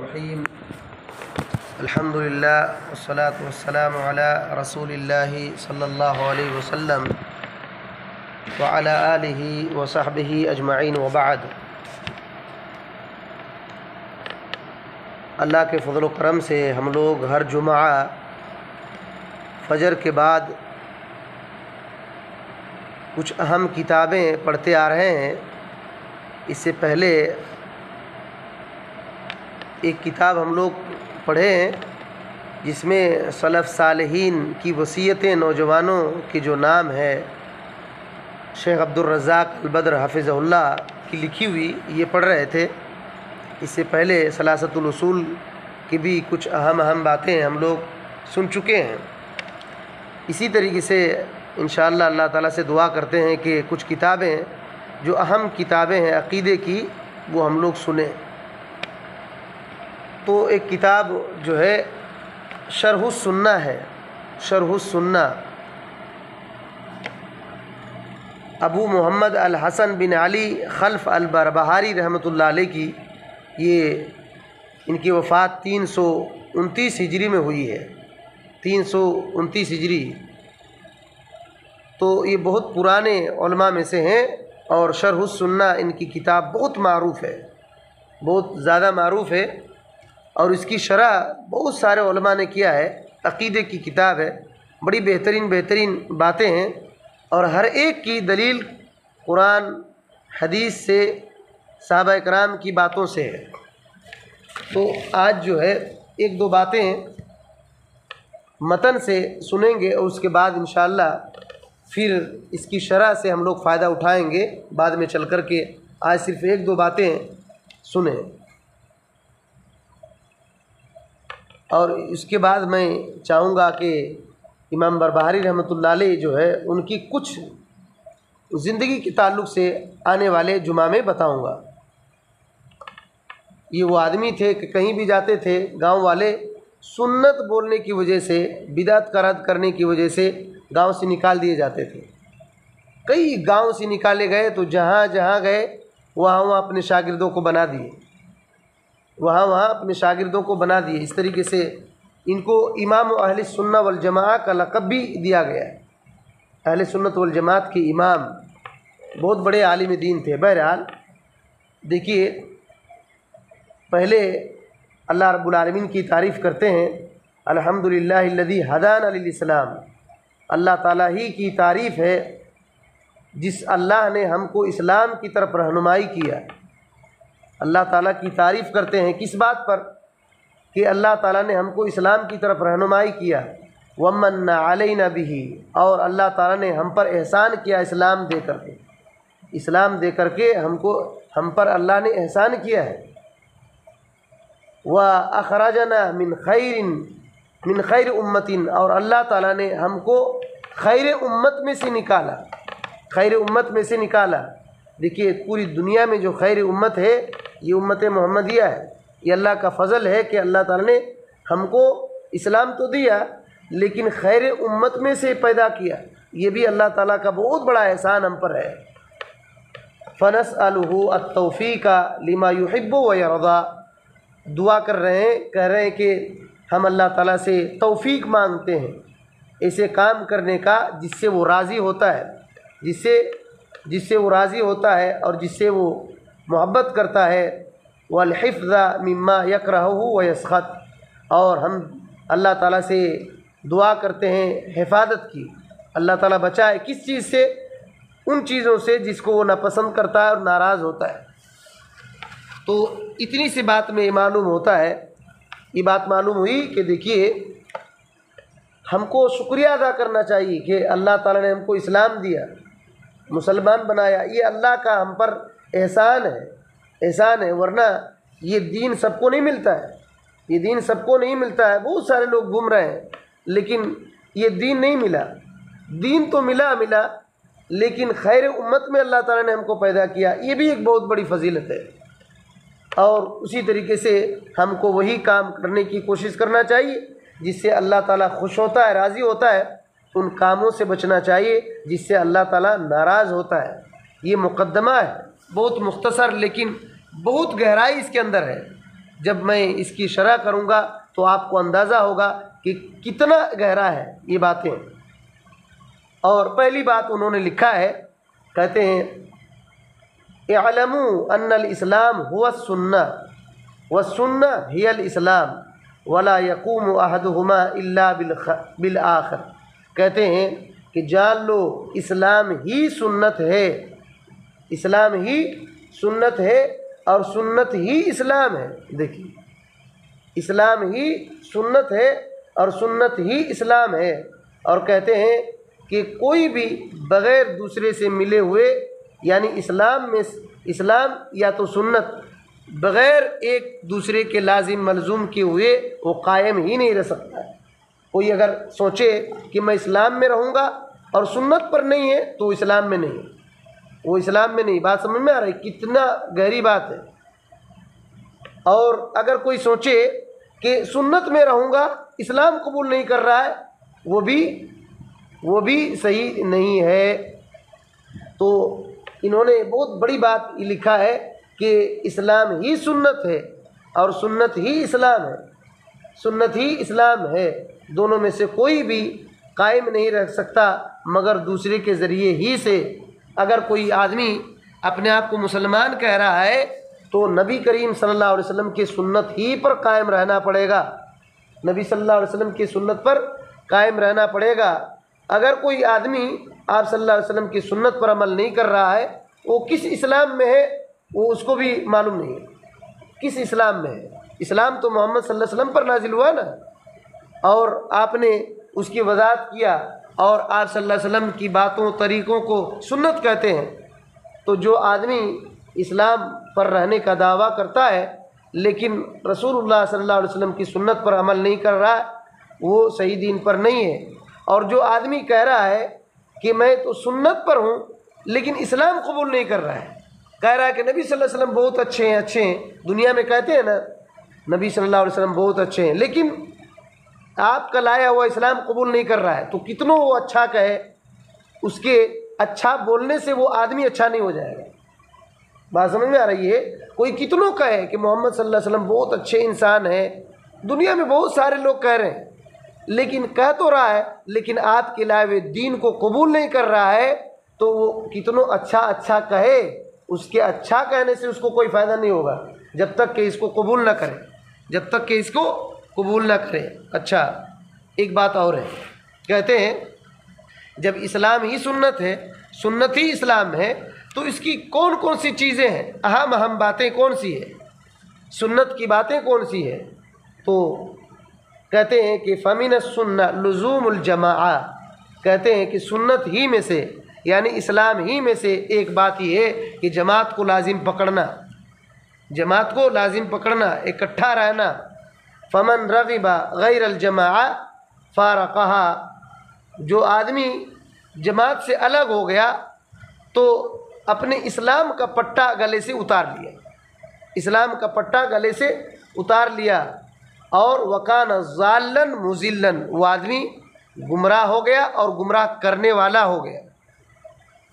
الرحیم الحمدللہ والصلاة والسلام علی رسول اللہ صلی اللہ علیہ وسلم وعلی آلہ وصحبہ اجمعین وبعد۔ اللہ کے فضل و کرم سے ہم لوگ ہر جمعہ فجر کے بعد کچھ اہم کتابیں پڑھتے آ رہے ہیں۔ اس سے پہلے ایک کتاب ہم لوگ پڑھے ہیں جس میں سلف صالحین کی وصیتیں نوجوانوں کی جو نام ہے شیخ عبدالرزاق البدر حفظہ اللہ کی لکھی ہوئی، یہ پڑھ رہے تھے۔ اس سے پہلے ثلاثۃ الاصول کی بھی کچھ اہم باتیں ہم لوگ سن چکے ہیں۔ اسی طریقے سے انشاءاللہ اللہ تعالیٰ سے دعا کرتے ہیں کہ کچھ کتابیں جو اہم کتابیں ہیں عقیدے کی وہ ہم لوگ سنیں۔ تو ایک کتاب جو ہے شرح السنہ ہے، شرح السنہ ابو محمد الحسن بن علی خلف البربہاری رحمۃ اللہ علیہ کی، یہ ان کی وفات 329 ہجری میں ہوئی ہے، 329 ہجری۔ تو یہ بہت پرانے علماء میں سے ہیں اور شرح السنہ ان کی کتاب بہت معروف ہے، بہت زیادہ معروف ہے، اور اس کی شرح بہت سارے علماء نے کیا ہے۔ عقیدے کی کتاب ہے، بڑی بہترین باتیں ہیں، اور ہر ایک کی دلیل قرآن حدیث سے، صحابہ اکرام کی باتوں سے ہے۔ تو آج جو ہے ایک دو باتیں متن سے سنیں گے اور اس کے بعد انشاءاللہ پھر اس کی شرح سے ہم لوگ فائدہ اٹھائیں گے بعد میں چل کر کے۔ آج صرف ایک دو باتیں سنیں، اور اس کے بعد میں چاہوں گا کہ امام بربہاری رحمۃ اللہ علیہ جو ہے ان کی کچھ زندگی کے تعلق سے آنے والے جمعہ میں بتاؤں گا۔ یہ وہ آدمی تھے کہ کہیں بھی جاتے تھے گاؤں والے سنت بولنے کی وجہ سے، بدعت کا رد کرنے کی وجہ سے گاؤں سے نکال دیے جاتے تھے۔ کئی گاؤں سے نکالے گئے تو جہاں گئے وہاں اپنے شاگردوں کو بنا دیے، وہاں اپنے شاگردوں کو بنا دیے۔ اس طریقے سے ان کو امام اہل سنہ والجماعہ کا لقب بھی دیا گیا ہے۔ اہل سنت والجماعت کے امام، بہت بڑے عالم دین تھے۔ بہرحال دیکھیے، پہلے اللہ رب العالمین کی تعریف کرتے ہیں، الحمدللہ الذی ہدانا للاسلام۔ اللہ تعالیٰ ہی کی تعریف ہے جس اللہ نے ہم کو اسلام کی طرف رہنمائی کیا۔ اللہ تعالیٰ کی تعریف کرتے ہیں کس بات پر؟ کہ اللہ تعالیٰ نے ہم کو اسلام کی طرف رہنمائی کیا، وَمَنَّ عَلَيْنَا بِهِ، اور اللہ تعالیٰ نے ہم پر احسان کیا اسلام دے کر کے، اسلام دے کر کے ہم پر اللہ نے احسان کیا ہے۔ وَأَخْرَجَنَا مِنْ خَيْرِ أُمَّةٍ، اور اللہ تعالیٰ نے ہم کو خیر امت میں سے نکالا، خیر امت میں سے نکالا۔ دیکھیے، پوری دنیا میں جو خیر امت ہے یہ امت محمدیہ ہے۔ یہ اللہ کا فضل ہے کہ اللہ تعالیٰ نے ہم کو اسلام تو دیا لیکن خیر امت میں سے پیدا کیا، یہ بھی اللہ تعالیٰ کا بہت بڑا احسان ہم پر ہے۔ فَنَسْأَلُهُ التَّوْفِيقَ لِمَا يُحِبُّ وَيَرْضَى، دعا کر رہے ہیں، کہہ رہے ہیں کہ ہم اللہ تعالیٰ سے توفیق مانگتے ہیں ایسے کام کرنے کا جس سے وہ راضی ہوتا ہے، جس سے وہ راضی ہوتا ہے اور جس سے وہ محبت کرتا ہے۔ وَالْحِفْظَ مِمَّا يَكْرَهُ وَيَسْخَطُ، اور ہم اللہ تعالیٰ سے دعا کرتے ہیں حفاظت کی، اللہ تعالیٰ بچائے کس چیز سے؟ ان چیزوں سے جس کو وہ ناپسند کرتا ہے اور ناراض ہوتا ہے۔ تو اتنی سی بات میں معلوم ہوتا ہے، یہ بات معلوم ہوئی کہ دیکھیے، ہم کو شکریہ ادا کرنا چاہیے کہ اللہ تعالیٰ نے ہم کو اسلام دیا، مسلمان بنایا۔ یہ اللہ کا ہم پر احسان ہے، ورنہ یہ دین سب کو نہیں ملتا ہے، یہ دین سب کو نہیں ملتا ہے۔ بہت سارے لوگ گھوم رہے ہیں لیکن یہ دین نہیں ملا۔ دین تو ملا لیکن خیر امت میں اللہ تعالیٰ نے ہم کو پیدا کیا، یہ بھی ایک بہت بڑی فضیلت ہے۔ اور اسی طریقے سے ہم کو وہی کام کرنے کی کوشش کرنا چاہیے جس سے اللہ تعالیٰ خوش ہوتا ہے، راضی ہوتا ہے۔ ان کاموں سے بچنا چاہیے جس سے اللہ تعالیٰ ناراض ہوتا ہے۔ یہ مقدمہ ہے، بہت مختصر لیکن بہت گہرائی اس کے اندر ہے۔ جب میں اس کی شرح کروں گا تو آپ کو اندازہ ہوگا کہ کتنا گہرا ہے یہ باتیں۔ اور پہلی بات انہوں نے لکھا ہے، کہتے ہیں اعلموا ان الاسلام هو السنہ والسنہ هي الاسلام ولا يقوم احدهما الا بالآخر۔ کہتے ہیں کہ جان لو اسلام ہی سنت ہے، اسلام ہی سنت ہے اور سنت ہی اسلام ہے۔ دیکھیے، اسلام ہی سنت ہے اور سنت ہی اسلام ہے۔ اور کہتے ہیں کہ کوئی بھی بغیر دوسرے سے ملے ہوئے، یعنی اسلام یا تو سنت بغیر ایک دوسرے کے لازم ملزوم کیے ہوئے وہ قائم ہی نہیں رہ سکتا ہے۔ کوئی اگر سوچے کہ میں اسلام میں رہوں گا اور سنت پر نہیں ہے تو اسلام میں نہیں ہے، وہ اسلام میں نہیں۔ بات سمجھ میں آ رہی؟ کتنا گہری بات ہے۔ اور اگر کوئی سوچے کہ سنت میں رہوں گا اسلام قبول نہیں کر رہا ہے، وہ بھی صحیح نہیں ہے۔ تو انہوں نے بہت بڑی بات یہ لکھا ہے کہ اسلام ہی سنت ہے اور سنت ہی اسلام ہے، سنت ہی اسلام ہے، دونوں میں سے کوئی بھی قائم نہیں رہ سکتا مگر دوسرے کے ذریعے ہی سے۔ اگر کوئی آدمی اپنے آپ کو مسلمان کہہ رہا ہے تو نبی کریم صلی اللہ علیہ وسلم کی سنت ہی پر قائم رہنا پڑے گا، نبی صلی اللہ علیہ وسلم کی سنت پر قائم رہنا پڑے گا۔ اگر کوئی آدمی آپ صلی اللہ علیہ وسلم کی سنت پر عمل نہیں کر رہا ہے، وہ کس اسلام میں ہے وہ اس کو بھی معلوم نہیں ہے، کس اسلام میں ہے۔ اسلام تو محمد صلی اللہ علیہ وسلم پر نازل ہوا نا، اور آپ نے اس کی وضاحت کیا، اور آپ صلی اللہ علیہ وسلم کی باتوں طریقوں کو سنت کہتے ہیں۔ تو جو آدمی اسلام پر رہنے کا دعویٰ کرتا ہے لیکن رسول اللہ صلی اللہ علیہ وسلم کی سنت پر عمل نہیں کر رہا ہے، وہ صحیح دین پر نہیں ہے۔ اور جو آدمی کہہ رہا ہے کہ میں تو سنت پر ہوں لیکن اسلام قبول نہیں کر رہا ہے، کہہ رہا ہے کہ نبی صلی اللہ علیہ وسلم بہت اچھے ہیں، دنیا میں کہتے ہیں نا نبی صلی اللہ علیہ وسلم بہت اچھے ہیں، لیکن آپ کا لایا ہوا اسلام قبول نہیں کر رہا ہے، تو کتنوں وہ اچھا کہے، اس کے اچھا بولنے سے وہ آدمی اچھا نہیں ہو جائے گا۔ بات سمجھ میں آ رہی ہے؟ کوئی کتنوں کہے کہ محمد صلی اللہ علیہ وسلم بہت اچھے انسان ہیں، دنیا میں بہت سارے لوگ کہہ رہے ہیں، لیکن کہہ تو رہا ہے لیکن آپ کے لائے ہوئے دین کو قبول نہیں کر رہا ہے، تو وہ کتنوں اچھا کہے، اس کے اچھا کہنے سے اس کو کوئی فائدہ نہیں ہوگا جب تک کہ اس کو قبول نہ کرے، جب تک کہ اس کو قبول نہ کرے۔ اچھا، ایک بات اور ہے، کہتے ہیں جب اسلام ہی سنت ہے، سنت ہی اسلام ہے، تو اس کی کون کون سی چیزیں ہیں، اہم باتیں کون سی ہیں، سنت کی باتیں کون سی ہیں؟ تو کہتے ہیں کہ فَمِنَ السُّنَّةِ لُزُومُ الْجَمَاعَةِ، کہتے ہیں کہ سنت ہی میں سے یعنی اسلام ہی میں سے ایک بات یہ ہے کہ جماعت کو لازم پکڑنا، جماعت کو لازم پکڑنا، اکٹھا رہنا۔ فَمَنْ رَغِبَ غَيْرَ الْجَمَاعَةِ فَارَقَهَا، جو آدمی جماعت سے الگ ہو گیا تو اپنے اسلام کا پٹا گلے سے اتار لیا، اسلام کا پٹا گلے سے اتار لیا۔ اور وَكَانَ ضَالًّا مُضِلًّا، وہ آدمی گمراہ ہو گیا اور گمراہ کرنے والا ہو گیا،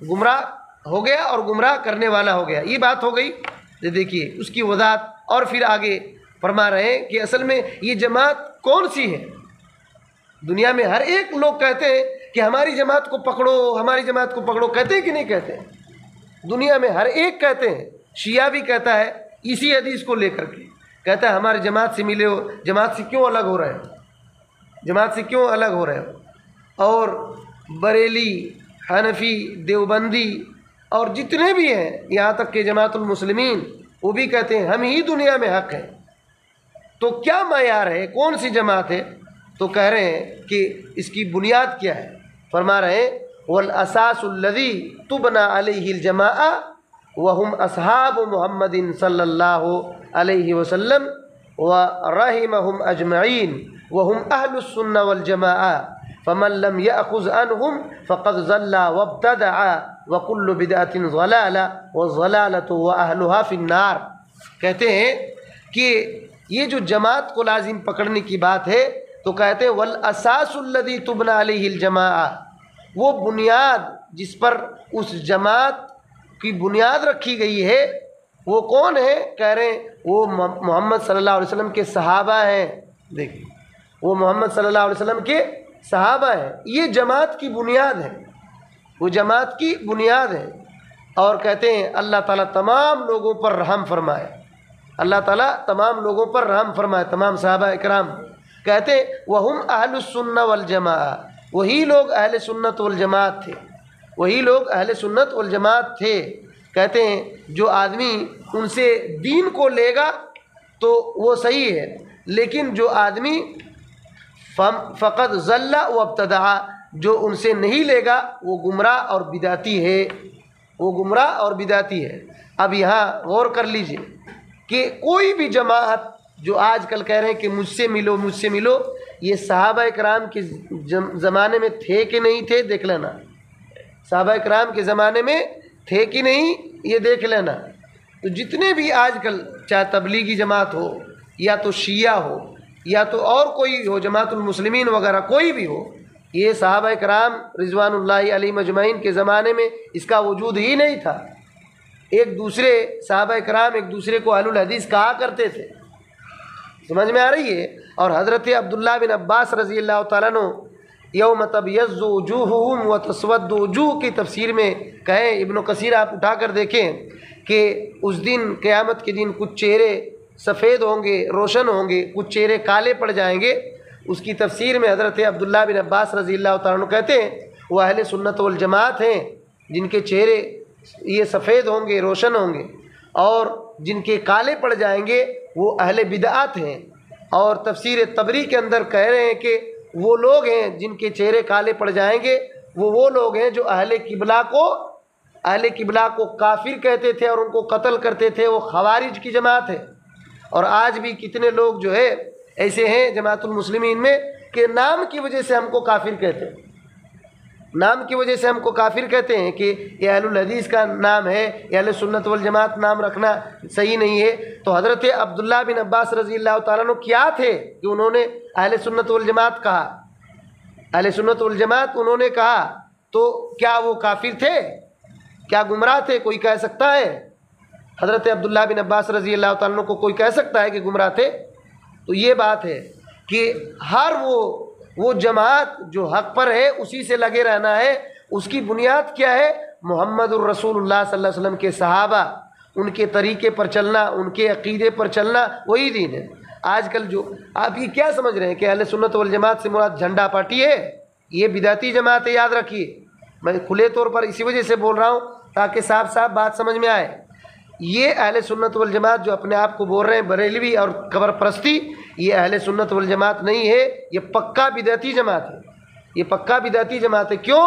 گمراہ ہو گیا اور گمراہ کرنے والا ہو گیا۔ یہ بات ہو گئی۔ دیکھیے اس کی وضاحت، اور پھر آگے فرما رہے ہیں کہ اصل میں یہ جماعت کون سی ہے۔ دنیا میں ہر ایک لوگ کہتے ہیں کہ ہماری جماعت کو پکڑو، ہماری جماعت کو پکڑو، کہتے ہیں کہ نہیں کہتے ہیں؟ دنیا میں ہر ایک کہتے ہیں، شیعہ بھی کہتا ہے اسی حدیث کو لے کر کے، کہتا ہے ہماری جماعت سے ملے ہو، جماعت سے کیوں الگ ہو رہے ہو، جماعت سے کیوں الگ ہو رہے ہو۔ اور بریلی، حنفی، دیوبندی اور جتنے بھی ہیں، یہاں تک کہ جماعت المسلمین، وہ بھی کہتے ہیں ہم ہی دنیا میں حق ہیں۔ تو کیا معیار ہے، کون سی جماعت ہے؟ تو کہہ رہے ہیں کہ اس کی بنیاد کیا ہے، فرما رہے ہیں والاساس الذی تبنى علیہ الجماعہ وهم اصحاب محمد صلی اللہ علیہ وسلم ورحمهم اجمعین وهم اہل السنہ والجماعہ فمن لم یأخذ عنهم فقد ضل وابتدع وكل بدعة ضلالہ والضلالة واہلها فی النار۔ کہتے ہیں کہ یہ جو جماعت کو لازم پکڑنے کی بات ہے، تو کہتے ہیں والاساس الذی تبنى علیہ الجماعہ، وہ بنیاد جس پر اس جماعت کی بنیاد رکھی گئی ہے، وہ کون ہے؟ کہہ رہے ہیں وہ محمد صلی اللہ علیہ وسلم کے صحابہ ہیں۔ دیکھیں، وہ محمد صلی اللہ علیہ وسلم کے صحابہ ہیں۔ یہ جماعت کی بنیاد ہے، وہ جماعت کی بنیاد ہے۔ اور کہتے ہیں اللہ تعالیٰ تمام لوگوں پر رحم فرمائے، اللہ تعالیٰ تمام لوگوں پر رحم فرمائے، تمام صحابہ اکرام۔ کہتے ہیں وہم اہل السنہ والجماعہ، وہی لوگ اہل سنت والجماعت تھے، وہی لوگ اہل سنت والجماعت تھے۔ کہتے ہیں جو آدمی ان سے دین کو لے گا تو وہ صحیح ہے، لیکن جو آدمی فقط ضل و ابتدع، جو ان سے نہیں لے گا وہ گمراہ اور بدعتی ہے، وہ گمراہ اور بدعتی ہے۔ اب یہاں غور کر لیجئے کہ کوئی بھی جماعت جو آج کل کہہ رہے ہیں کہ مجھ سے ملو مجھ سے ملو، یہ صحابہ کرام کے زمانے میں تھے کہ نہیں تھے دیکھ لینا، صحابہ کرام کے زمانے میں تھے کہ نہیں یہ دیکھ لینا۔ تو جتنے بھی آج کل چاہے تبلیغی جماعت ہو یا تو شیعہ ہو یا تو اور کوئی ہو، جماعت المسلمین وغیرہ کوئی بھی ہو، یہ صحابہ کرام رضوان اللہ علیہم اجمعین کے زمانے میں اس کا وجود ہی نہیں تھا۔ ایک دوسرے صحابہ کرام ایک دوسرے کو اہل الحدیث کہا کرتے تھے، سمجھ میں آ رہی ہے؟ اور حضرت عبداللہ بن عباس رضی اللہ تعالیٰ عنہ یوم تبیض وجوہہم وتسود وجوہ کی تفسیر میں کہیں، ابن کثیر آپ اٹھا کر دیکھیں کہ اس دن قیامت کے دن کچھ چہرے سفید ہوں گے، روشن ہوں گے، کچھ چہرے کالے پڑ جائیں گے۔ اس کی تفسیر میں حضرت عبداللہ بن عباس رضی اللہ تعالیٰ عنہ کہتے ہیں وہ اہل سنت والجماعت ہیں، جن کے چہرے یہ سفید ہوں گے، روشن ہوں گے، اور جن کے کالے پڑ جائیں گے وہ اہل بدعات ہیں۔ اور تفسیر طبری کے اندر کہہ رہے ہیں کہ وہ لوگ ہیں جن کے چہرے کالے پڑ جائیں گے، وہ لوگ ہیں جو اہل قبلہ کو کافر کہتے تھے اور ان کو قتل کرتے تھے، وہ خوارج کی جماعت ہے۔ اور آج بھی کتنے لوگ جو ہے ایسے ہیں جماعت المسلمین میں کہ نام کی وجہ سے ہم کو کافر کہتے ہیں، نام کی وجہ سے ہم کو کافر کہتے ہیں کہ یہ اہل الحدیث کا نام ہے، یہ اہل سنت والجماعت نام رکھنا صحیح نہیں ہے۔ تو حضرت عبداللہ بن عباس رضی اللہ تعالیٰ عنہ کیا تھے کہ انہوں نے اہل سنت والجماعت کہا، اہل سنت والجماعت انہوں نے کہا، تو کیا وہ کافر تھے؟ کیا گمراہ تھے؟ کوئی کہہ سکتا ہے حضرت عبداللہ بن عباس رضی اللہ تعالیٰ عنہ کو کوئی کہہ سکتا ہے کہ گمراہ تھے؟ تو یہ بات ہے کہ ہر وہ جماعت جو حق پر ہے اسی سے لگے رہنا ہے۔ اس کی بنیاد کیا ہے؟ محمد الرسول اللہ صلی اللہ علیہ وسلم کے صحابہ، ان کے طریقے پر چلنا، ان کے عقیدے پر چلنا، وہی دین ہے۔ آج کل جو آپ یہ کیا سمجھ رہے ہیں کہ اہل سنت والجماعت سے مراد جھنڈا پارٹی ہے؟ یہ بدعتی جماعت ہے، یاد رکھیے۔ میں کھلے طور پر اسی وجہ سے بول رہا ہوں تاکہ صاف صاف بات سمجھ میں آئے۔ یہ اہل سنت والجماعت جو اپنے آپ کو بول رہے ہیں بریلوی اور قبر پرستی، یہ اہل سنت والجماعت نہیں ہے، یہ پکا بدعتی جماعت ہے، یہ پکا بدعتی جماعت ہے۔ کیوں؟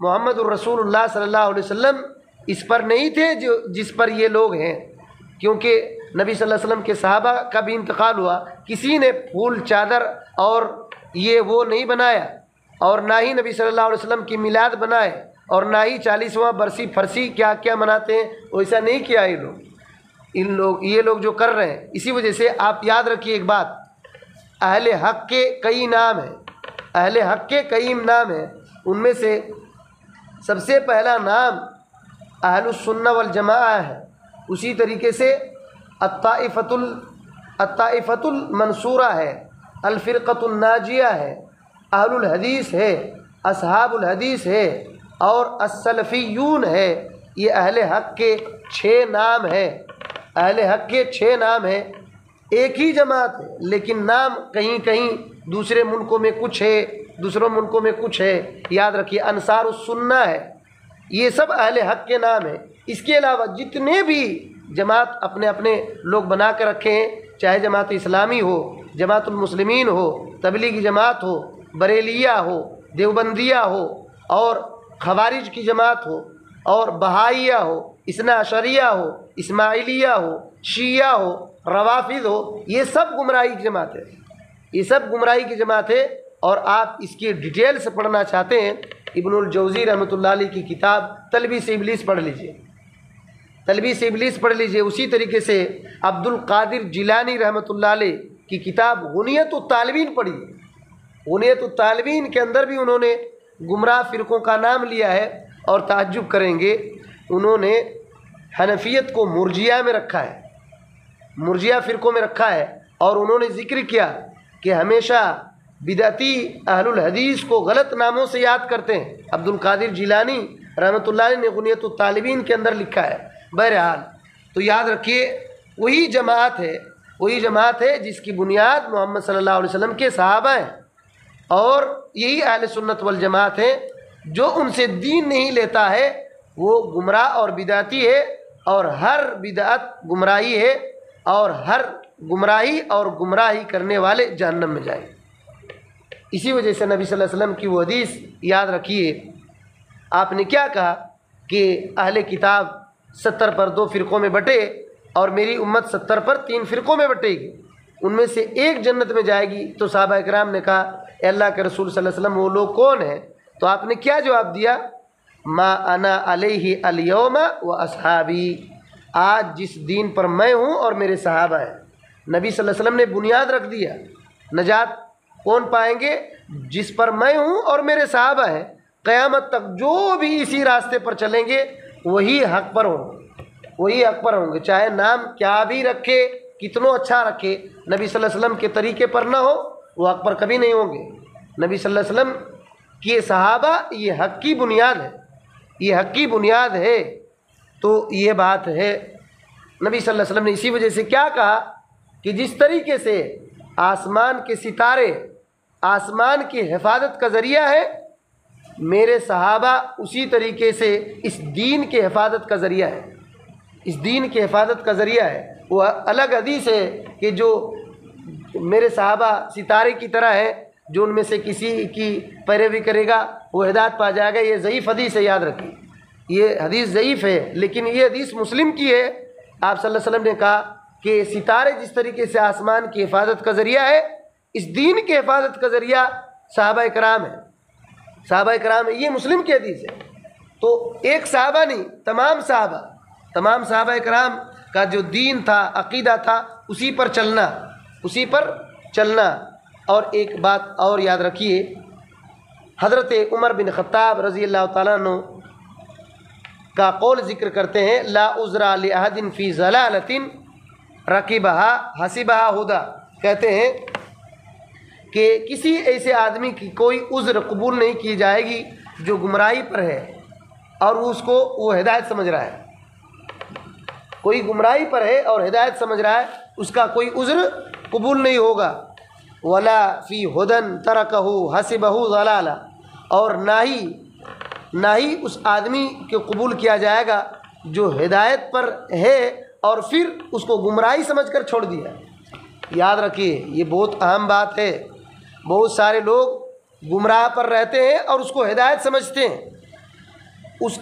محمد الرسول اللہ صلی اللہ علیہ وسلم اس پر نہیں تھے جس پر یہ لوگ ہیں، کیونکہ نبی صلی اللہ علیہ وسلم کے صحابہ کا بھی انتقال ہوا، کسی نے پھول چادر اور یہ وہ نہیں بنایا، اور نہ ہی نبی صلی اللہ علیہ وسلم کی میلاد بنائے، اور نہ ہی 40واں برسی فرسی کیا کیا مناتے ہیں، ویسا نہیں کیا یہ لوگ جو کر رہے ہیں۔ اسی وجہ سے آپ یاد رکھیے ایک بات، اہل حق کے کئی نام ہیں، اہل حق کے کئی نام ہیں، ان میں سے سب سے پہلا نام اہل السنہ والجماعہ ہے۔ اسی طریقے سے الطائفۃ المنصورہ ہے، الفرقۃ الناجیہ ہے، اہل الحدیث ہے، اصحاب الحدیث ہے، اور السلفیون ہے۔ یہ اہل حق کے 6 نام ہیں، اہل حق کے 6 نام ہیں۔ ایک ہی جماعت ہے لیکن نام کہیں کہیں دوسرے ملکوں میں کچھ ہے، دوسروں ملکوں میں کچھ ہے۔ یاد رکھیے انصار السنہ ہے، یہ سب اہل حق کے نام ہیں۔ اس کے علاوہ جتنے بھی جماعت اپنے اپنے لوگ بنا کر رکھے ہیں، چاہے جماعت اسلامی ہو، جماعت المسلمین ہو، تبلیغی جماعت ہو، بریلیہ ہو، دیوبندیہ ہو، اور خوارج کی جماعت ہو، اور بہائیہ ہو، اثنا عشریہ ہو، اسماعیلیہ ہو، شیعہ ہو، روافض ہو، یہ سب گمراہی کی جماعت ہے، یہ سب گمراہی کی جماعت ہے۔ اور آپ اس کی ڈیٹیل سے پڑھنا چاہتے ہیں، ابن الجوزی رحمۃ اللہ علیہ کی کتاب تلبیس ابلیس پڑھ لیجئے، تلبیس ابلیس پڑھ لیجئے۔ اسی طریقے سے عبد القادر جیلانی رحمۃ اللہ علیہ کی کتاب غنیت الطالبین پڑھی، غنیت الطالبین کے اندر بھی انہوں نے گمراہ فرقوں کا نام لیا ہے، اور تعجب کریں گے انہوں نے حنفیت کو مرجیہ میں رکھا ہے، مرجیہ فرقوں میں رکھا ہے، اور انہوں نے ذکر کیا کہ ہمیشہ بدعتی اہل الحدیث کو غلط ناموں سے یاد کرتے ہیں۔ عبد القادر جیلانی رحمۃ اللہ علیہ نے غنیۃ الطالبین کے اندر لکھا ہے۔ بہرحال تو یاد رکھیے وہی جماعت ہے جس کی بنیاد محمد صلی اللہ علیہ وسلم کے صحابہ ہیں، اور یہی اہل سنت والجماعت ہیں۔ جو ان سے دین نہیں لیتا ہے وہ گمراہ اور بدعتی ہے، اور ہر بدعت گمراہی ہے، اور ہر گمراہی اور گمراہی کرنے والے جہنم میں جائیں۔ اسی وجہ سے نبی صلی اللہ علیہ وسلم کی وہ حدیث یاد رکھیے، آپ نے کیا کہا کہ اہل کتاب 70 پر 2 فرقوں میں بٹے، اور میری امت 70 پر 3 فرقوں میں بٹے گی، ان میں سے ایک جنت میں جائے گی۔ تو صحابہ اکرام نے کہا اے اللہ کے رسول صلی اللہ علیہ وسلم وہ لوگ کون ہیں؟ تو آپ نے کیا جواب دیا؟ ما انا علیہ الیوم و اصحابی، آج جس دین پر میں ہوں اور میرے صحابہ ہیں۔ نبی صلی اللہ علیہ وسلم نے بنیاد رکھ دیا، نجات کون پائیں گے؟ جس پر میں ہوں اور میرے صحابہ ہیں، قیامت تک جو بھی اسی راستے پر چلیں گے وہی حق پر ہوں گے، چاہے نام کیا بھی رکھے، کتنوں اچھا رکھے، نبی صلی اللہ علیہ وسلم کے طریقے پر نہ ہو وہ حق پر کبھی نہیں ہوں گے۔ نبی صلی اللہ علیہ وسلم کے صحابہ یہ حق کی بنیاد ہے، تو یہ بات ہے۔ نبی صلی اللہ علیہ وسلم نے اسی وجہ سے کیا کہا کہ جس طریقے سے آسمان کے ستارے آسمان کی حفاظت کا ذریعہ ہے، میرے صحابہ اسی طریقے سے اس دین کے حفاظت کا ذریعہ ہے۔ وہ الگ حدیث ہے کہ جو میرے صحابہ ستارے کی طرح ہے، جو ان میں سے کسی کی پیروی کرے گا وہ ہدایت پا جائے گا۔ یہ ضعیف حدیث ہے، یاد رکھیے یہ حدیث ضعیف ہے، لیکن یہ حدیث مسلم کی ہے۔ آپ صلی اللہ علیہ وسلم نے کہا کہ ستارے جس طریقے سے آسمان کی حفاظت کا ذریعہ ہے، اس دین کی حفاظت کا ذریعہ صحابہ کرام ہے۔ یہ مسلم کی حدیث ہے۔ تو ایک صحابہ نہیں، تمام صحابہ کرام کا جو دین تھا، عقیدہ تھا، اسی پر چلنا۔ اور ایک بات اور یاد رکھیے، حضرت عمر بن خطاب رضی اللہ تعالیٰ عنہ کا قول ذکر کرتے ہیں، لا عذر لأحد فی ضلالۃ رکبها حسبها ہدی، کہتے ہیں کہ کسی ایسے آدمی کی کوئی عذر قبول نہیں کی جائے گی جو گمراہی پر ہے اور وہ ہدایت سمجھ رہا ہے۔ کوئی گمراہی پر ہے اور ہدایت سمجھ رہا ہے، اس کا کوئی عذر قبول نہیں ہوگا۔ ولا فی ہدن ترکہ حسبہ ضلالہ، اور نہ ہی اس آدمی کو قبول کیا جائے گا جو ہدایت پر ہے اور پھر اس کو گمراہی سمجھ کر چھوڑ دیا۔ یاد رکھیے یہ بہت اہم بات ہے۔ بہت سارے لوگ گمراہ پر رہتے ہیں اور اس کو ہدایت سمجھتے ہیں، اس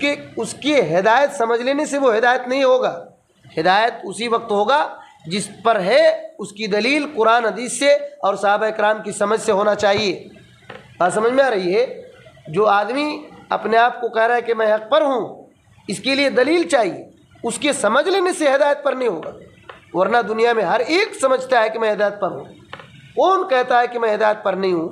کی ہدایت سمجھ لینے سے وہ ہدایت نہیں ہوگا۔ ہدایت اسی وقت ہوگا جس پر ہے اس کی دلیل قرآن حدیث سے اور صحابہ کرام کی سمجھ سے ہونا چاہیے۔ بات سمجھ میں آ رہی ہے؟ جو آدمی اپنے آپ کو کہہ رہا ہے کہ میں حق پر ہوں، اس کے لیے دلیل چاہیے، اس کے سمجھ لینے سے ہدایت پر نہیں ہوگا۔ ورنہ دنیا میں ہر ایک سمجھتا ہے کہ میں ہدایت پر ہوں۔ کون کہتا ہے کہ میں ہدایت پر نہیں ہوں؟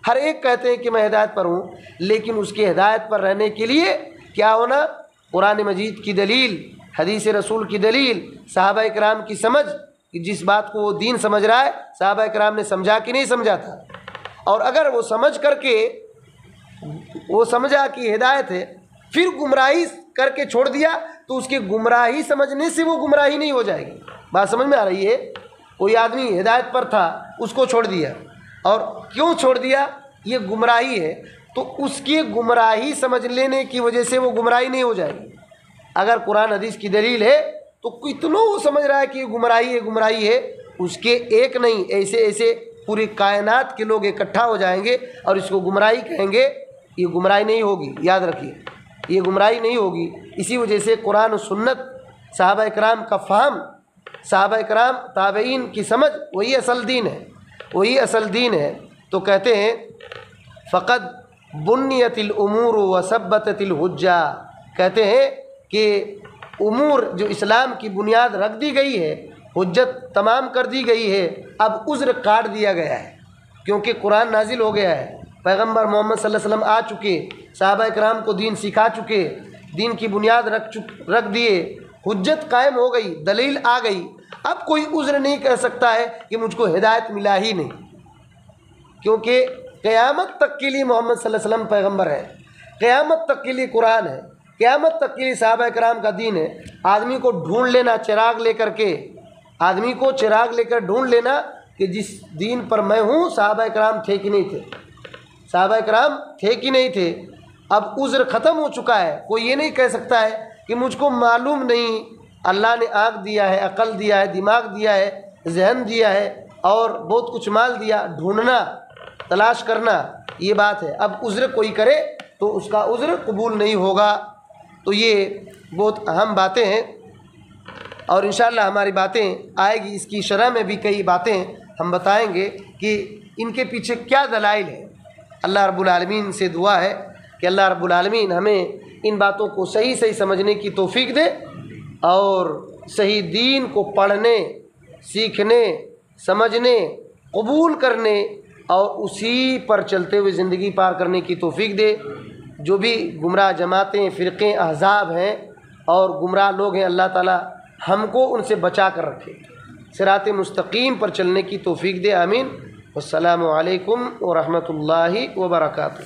ہر ایک کہتے ہیں کہ میں ہدایت پر ہوں، لیکن اس کے ہدایت پر رہنے کے لیے کیا ہونا؟ قرآن مجید کی دلیل، حدیث رسول کی دلیل، صحابہ کرام کی سمجھ، کہ جس بات کو وہ دین سمجھ رہا ہے صحابہ کرام نے سمجھا کہ نہیں سمجھا تھا، اور اگر وہ سمجھا کہ ہدایت ہے پھر گمراہی کر کے چھوڑ دیا تو اس کے گمراہی سمجھنے سے وہ گمراہی نہیں ہو جائے گی۔ بات سمجھ میں آ رہی ہے؟ کوئی آدمی ہدایت پر تھا، اس کو چھوڑ دیا، اور کیوں چھوڑ دیا؟ یہ گمراہی ہے، تو اس کی گمراہی سمجھ لینے کی وجہ سے وہ گمراہی نہیں ہو جائے گی۔ اگر قرآن حدیث کی دلیل ہے تو کتنوں وہ سمجھ رہا ہے کہ یہ گمراہی ہے، اس کے ایک نہیں، ایسے پوری کائنات کے لوگ اکٹھا ہو جائیں گے اور اس کو گمراہی کہیں گے۔ یہ گمراہی نہیں ہوگی، یاد رکھیے یہ گمراہی نہیں ہوگی۔ اسی وجہ سے قرآن و سنت، صحابہ کرام کا فہم، صحابہ کرام تابعین کی سمجھ، وہی اصل دین ہے۔ تو کہتے ہیں فقد بنیت الامور وثبتت الحجہ، کہتے ہیں کہ امور جو اسلام کی بنیاد رکھ دی گئی ہے، حجت تمام کر دی گئی ہے، اب عذر کاٹ دیا گیا ہے، کیونکہ قرآن نازل ہو گیا ہے، پیغمبر محمد صلی اللہ علیہ وسلم آ چکے، صحابہ کرام کو دین سکھا چکے، دین کی بنیاد رکھ دیے، حجت قائم ہو گئی، دلیل آ گئی، اب کوئی عذر نہیں کہہ سکتا ہے کہ مجھ کو ہدایت ملا ہی نہیں، کیونکہ قیامت تک کے لیے محمد صلی اللہ علیہ وسلم پیغمبر ہے، قیامت تک کے لیے قرآن ہے، قیامت تک کے لیے صحابہ کرام کا دین ہے۔ آدمی کو ڈھونڈ لینا چراغ لے کر کے، آدمی کو چراغ لے کر ڈھونڈ لینا کہ جس دین پر میں ہوں صحابہ کرام تھے کہ نہیں تھے، صحابہ کرام تھے کہ نہیں تھے۔ اب عذر ختم ہو چکا ہے، کوئی یہ نہیں کہہ سکتا ہے کہ مجھ کو معلوم نہیں، اللہ نے آنکھ دیا ہے، عقل دیا ہے، دماغ دیا ہے، ذہن دیا ہے اور بہت کچھ مال دیا، ڈھونڈنا تلاش کرنا یہ بات ہے۔ اب عذر کوئی کرے تو اس کا عذر قبول نہیں ہوگا۔ تو یہ بہت اہم باتیں ہیں اور انشاءاللہ ہماری باتیں آئے گی، اس کی شرح میں بھی کئی باتیں ہم بتائیں گے کہ ان کے پیچھے کیا دلائل ہے۔ اللہ رب العالمین سے دعا ہے کہ اللہ رب العالمین ہمیں ان باتوں کو صحیح صحیح سمجھنے کی توفیق دے اور صحیح دین کو پڑھنے، سیکھنے، سمجھنے، قبول کرنے اور اسی پر چلتے ہوئے زندگی پار کرنے کی توفیق دے۔ جو بھی گمراہ جماعتیں، فرقے، احزاب ہیں اور گمراہ لوگ ہیں، اللہ تعالی ہم کو ان سے بچا کر رکھے، صراط مستقیم پر چلنے کی توفیق دے، آمین۔ والسلام علیکم ورحمۃ اللہ وبرکاتہ۔